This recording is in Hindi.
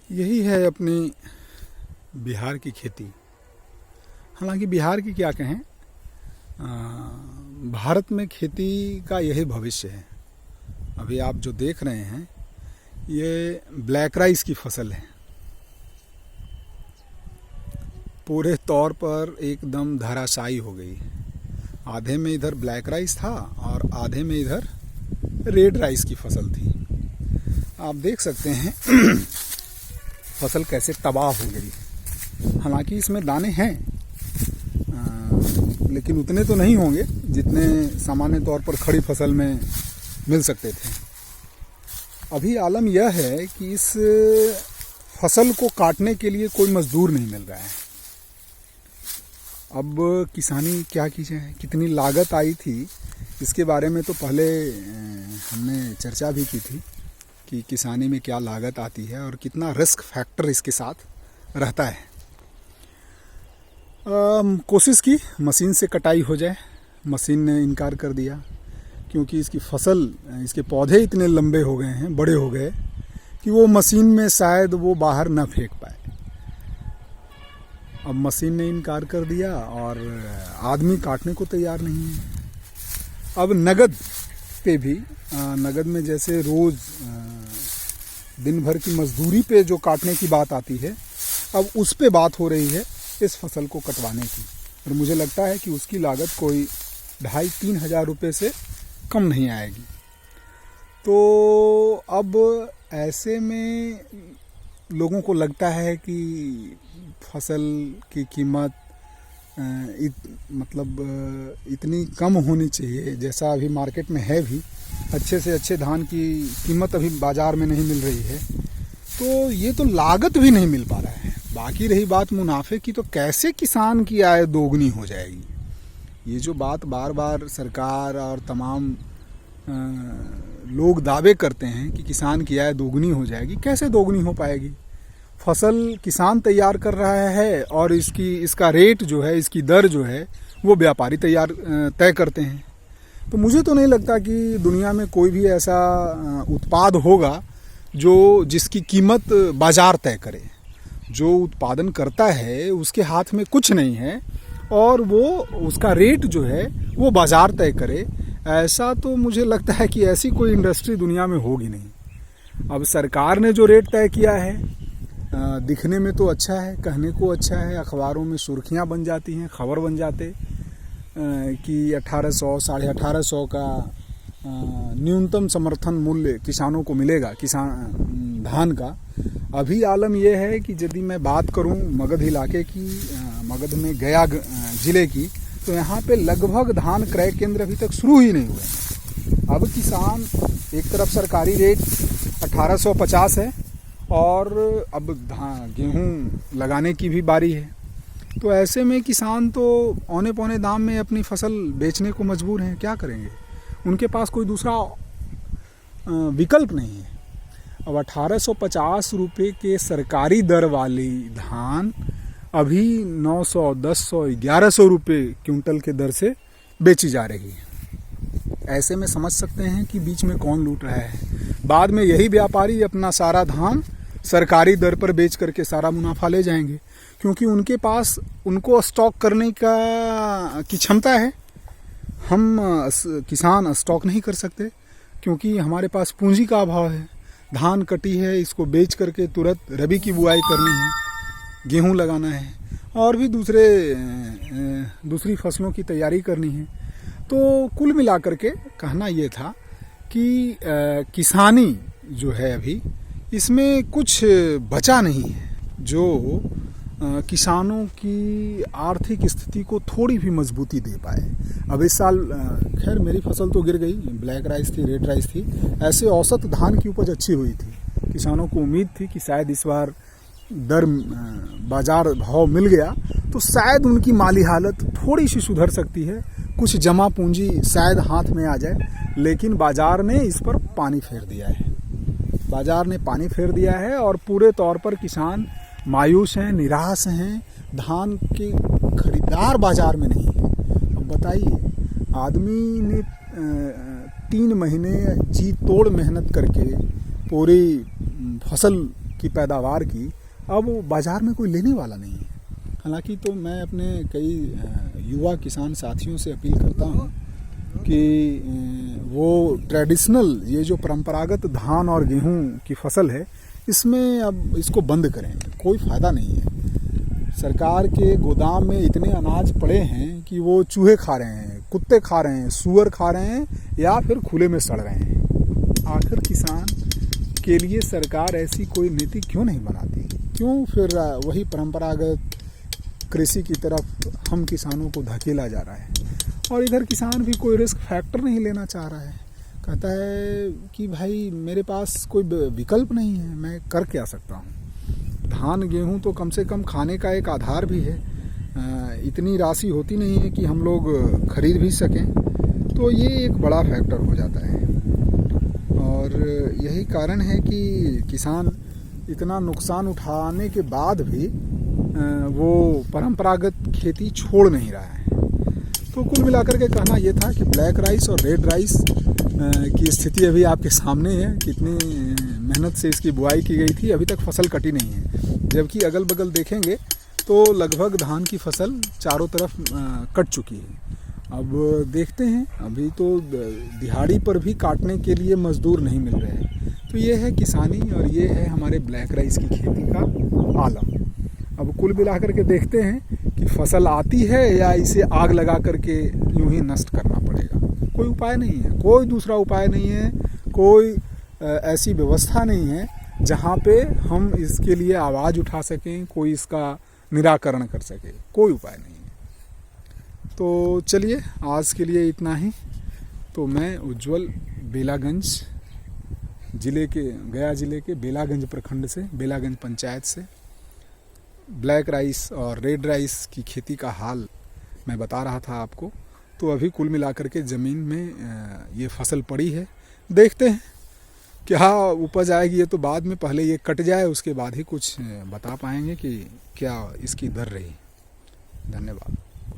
यही है अपनी बिहार की खेती। हालांकि बिहार की क्या कहें, भारत में खेती का यही भविष्य है। अभी आप जो देख रहे हैं ये ब्लैक राइस की फसल है, पूरे तौर पर एकदम धराशायी हो गई। आधे में इधर ब्लैक राइस था और आधे में इधर रेड राइस की फसल थी। आप देख सकते हैं फसल कैसे तबाह हो गई। हालांकि इसमें दाने हैं लेकिन उतने तो नहीं होंगे जितने सामान्य तौर पर खड़ी फसल में मिल सकते थे। अभी आलम यह है कि इस फसल को काटने के लिए कोई मजदूर नहीं मिल रहा है। अब किसानी क्या की जाए, कितनी लागत आई थी इसके बारे में तो पहले हमने चर्चा भी की थी कि किसानी में क्या लागत आती है और कितना रिस्क फैक्टर इसके साथ रहता है। कोशिश की मशीन से कटाई हो जाए, मशीन ने इनकार कर दिया क्योंकि इसकी फसल, इसके पौधे इतने लंबे हो गए हैं, बड़े हो गए कि वो मशीन में शायद वो बाहर न फेंक पाए। अब मशीन ने इनकार कर दिया और आदमी काटने को तैयार नहीं है। अब नगद पे भी, नगद में जैसे रोज़ दिन भर की मजदूरी पे जो काटने की बात आती है, अब उस पे बात हो रही है इस फसल को कटवाने की। और मुझे लगता है कि उसकी लागत कोई 2,500-3 हज़ार रुपये से कम नहीं आएगी। तो अब ऐसे में लोगों को लगता है कि फसल की कीमत इतनी कम होनी चाहिए जैसा अभी मार्केट में है भी। अच्छे से अच्छे धान की कीमत अभी बाज़ार में नहीं मिल रही है, तो ये तो लागत भी नहीं मिल पा रहा है। बाकी रही बात मुनाफे की, तो कैसे किसान की आय दोगुनी हो जाएगी। ये जो बात बार बार सरकार और तमाम लोग दावे करते हैं कि किसान की आय दोगुनी हो जाएगी, कैसे दोगुनी हो पाएगी। फसल किसान तैयार कर रहा है और इसका रेट जो है, इसकी दर जो है वो व्यापारी तय करते हैं। तो मुझे तो नहीं लगता कि दुनिया में कोई भी ऐसा उत्पाद होगा जिसकी कीमत बाजार तय करे। जो उत्पादन करता है उसके हाथ में कुछ नहीं है और वो उसका रेट जो है वो बाजार तय करे। ऐसा तो मुझे लगता है कि ऐसी कोई इंडस्ट्री दुनिया में होगी नहीं। अब सरकार ने जो रेट तय किया है, दिखने में तो अच्छा है, कहने को अच्छा है, अखबारों में सुर्खियां बन जाती हैं, खबर बन जाते कि 1800, 1850 का न्यूनतम समर्थन मूल्य किसानों को मिलेगा, किसान धान का। अभी आलम यह है कि यदि मैं बात करूं मगध इलाके की, मगध में गया ज़िले की, तो यहाँ पे लगभग धान क्रय केंद्र अभी तक शुरू ही नहीं हुए। अब किसान, एक तरफ सरकारी रेट 1850 है और अब गेहूँ लगाने की भी बारी है, तो ऐसे में किसान तो औने पौने दाम में अपनी फसल बेचने को मजबूर हैं। क्या करेंगे, उनके पास कोई दूसरा विकल्प नहीं है। अब 1850 रुपये के सरकारी दर वाली धान अभी 900, 1000, 1100 रुपये क्विंटल के दर से बेची जा रही है। ऐसे में समझ सकते हैं कि बीच में कौन लूट रहा है। बाद में यही व्यापारी अपना सारा धान सरकारी दर पर बेच करके सारा मुनाफा ले जाएंगे, क्योंकि उनके पास उनको स्टॉक करने की क्षमता है। हम किसान स्टॉक नहीं कर सकते क्योंकि हमारे पास पूंजी का अभाव है। धान कटी है, इसको बेच करके तुरंत रबी की बुआई करनी है, गेहूं लगाना है और भी दूसरी फसलों की तैयारी करनी है। तो कुल मिलाकर के कहना ये था कि किसानी जो है अभी इसमें कुछ बचा नहीं है जो किसानों की आर्थिक स्थिति को थोड़ी भी मजबूती दे पाए। अब इस साल खैर मेरी फसल तो गिर गई, ब्लैक राइस थी, रेड राइस थी। ऐसे औसत धान की उपज अच्छी हुई थी। किसानों को उम्मीद थी कि शायद इस बार दर बाजार भाव मिल गया तो शायद उनकी माली हालत थोड़ी सी सुधर सकती है, कुछ जमा पूंजी शायद हाथ में आ जाए। लेकिन बाजार ने इस पर पानी फेर दिया है, बाजार ने पानी फेर दिया है और पूरे तौर पर किसान मायूस हैं, निराश हैं। धान के खरीदार बाजार में नहीं है। अब बताइए, आदमी ने 3 महीने जी तोड़ मेहनत करके पूरी फसल की पैदावार की, अब बाज़ार में कोई लेने वाला नहीं है। हालांकि तो मैं अपने कई युवा किसान साथियों से अपील करता हूँ कि वो ट्रेडिशनल, ये जो परंपरागत धान और गेहूं की फसल है, इसमें अब इसको बंद करें, कोई फ़ायदा नहीं है। सरकार के गोदाम में इतने अनाज पड़े हैं कि वो चूहे खा रहे हैं, कुत्ते खा रहे हैं, सूअर खा रहे हैं, या फिर खुले में सड़ रहे हैं। आखिर किसान के लिए सरकार ऐसी कोई नीति क्यों नहीं बनाती? क्यों फिर वही परंपरागत कृषि की तरफ हम किसानों को धकेला जा रहा है? और इधर किसान भी कोई रिस्क फैक्टर नहीं लेना चाह रहा है। कहता है कि भाई मेरे पास कोई विकल्प नहीं है, मैं कर क्या सकता हूँ। धान गेहूँ तो कम से कम खाने का एक आधार भी है, इतनी राशि होती नहीं है कि हम लोग खरीद भी सकें, तो ये एक बड़ा फैक्टर हो जाता है। और यही कारण है कि किसान इतना नुकसान उठाने के बाद भी वो परंपरागत खेती छोड़ नहीं रहा है। तो कुल मिलाकर के कहना ये था कि ब्लैक राइस और रेड राइस की स्थिति अभी आपके सामने है। कितनी मेहनत से इसकी बुआई की गई थी, अभी तक फसल कटी नहीं है, जबकि अगल बगल देखेंगे तो लगभग धान की फसल चारों तरफ कट चुकी है। अब देखते हैं, अभी तो दिहाड़ी पर भी काटने के लिए मजदूर नहीं मिल रहे हैं। तो ये है किसानी और ये है हमारे ब्लैक राइस की खेती का आलम। अब कुल मिलाकर के देखते हैं कि फसल आती है या इसे आग लगा करके यूं ही नष्ट करना पड़ेगा। कोई उपाय नहीं है, कोई दूसरा उपाय नहीं है, कोई ऐसी व्यवस्था नहीं है जहाँ पे हम इसके लिए आवाज़ उठा सकें, कोई इसका निराकरण कर सके, कोई उपाय नहीं है। तो चलिए आज के लिए इतना ही। तो मैं उज्ज्वल बेलागंज ज़िले के, गया ज़िले के बेलागंज प्रखंड से, बेलागंज पंचायत से ब्लैक राइस और रेड राइस की खेती का हाल मैं बता रहा था आपको। तो अभी कुल मिलाकर के ज़मीन में ये फसल पड़ी है, देखते हैं क्या उपज आएगी। ये तो बाद में, पहले ये कट जाए उसके बाद ही कुछ बता पाएंगे कि क्या इसकी दर रही। धन्यवाद।